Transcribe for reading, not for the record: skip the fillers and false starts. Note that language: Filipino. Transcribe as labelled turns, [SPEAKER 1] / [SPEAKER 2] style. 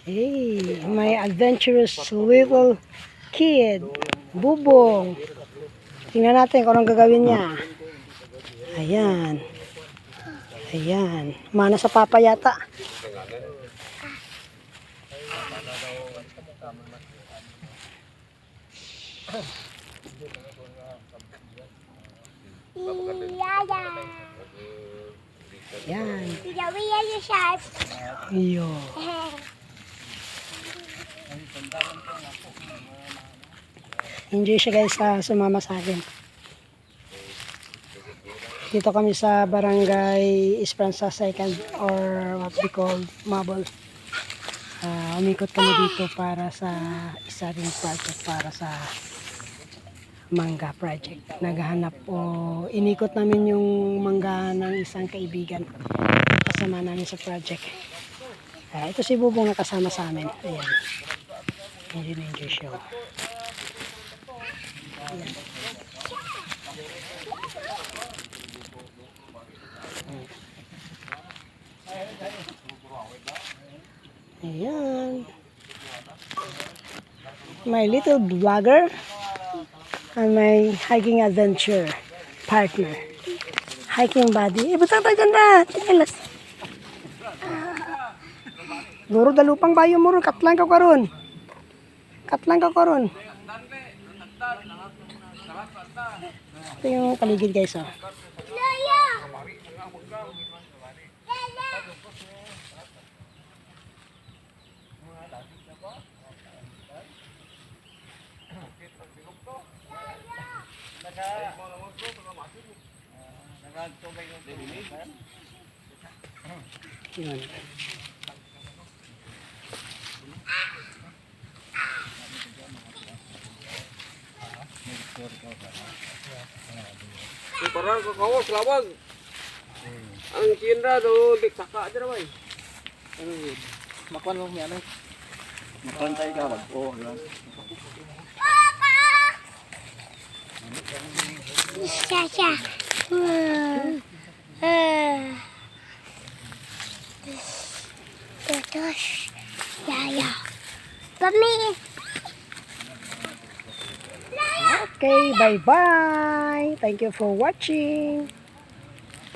[SPEAKER 1] Okay, my adventurous little kid, Bubong. Tingnan natin kung anong gagawin niya. Ayan. Ayan. Mana sa papa yata. Ayan. Iyo. Enjoy siya guys sa sumama sa akin. Dito kami sa barangay Esperanza 2nd or what we call Mabol. Umikot kami dito para sa isa ring project para sa mangga project. Naghahanap o inikot namin yung mangga ng isang kaibigan. Kasama namin sa project. Ito si Bubong nakasama sa amin. Ayan. Enjoy siya. Ayan. Ayan. My little vlogger and my hiking adventure partner. Hiking buddy. Butang tayo dyan na. Chinelas. Guro dalupang bayo mo ron. Katlang ka karon. Katlang ka karon. Ito yung paligid guys. Oh. Yun.
[SPEAKER 2] Parang kakawas lawag. Ang kinra do dik saka aja bay. Makuan mo yan eh. Makuan tayo ka wag. Oh, yan.
[SPEAKER 3] Sasha. Terus. Ya. Pami.
[SPEAKER 1] Okay, bye-bye. Thank you for watching.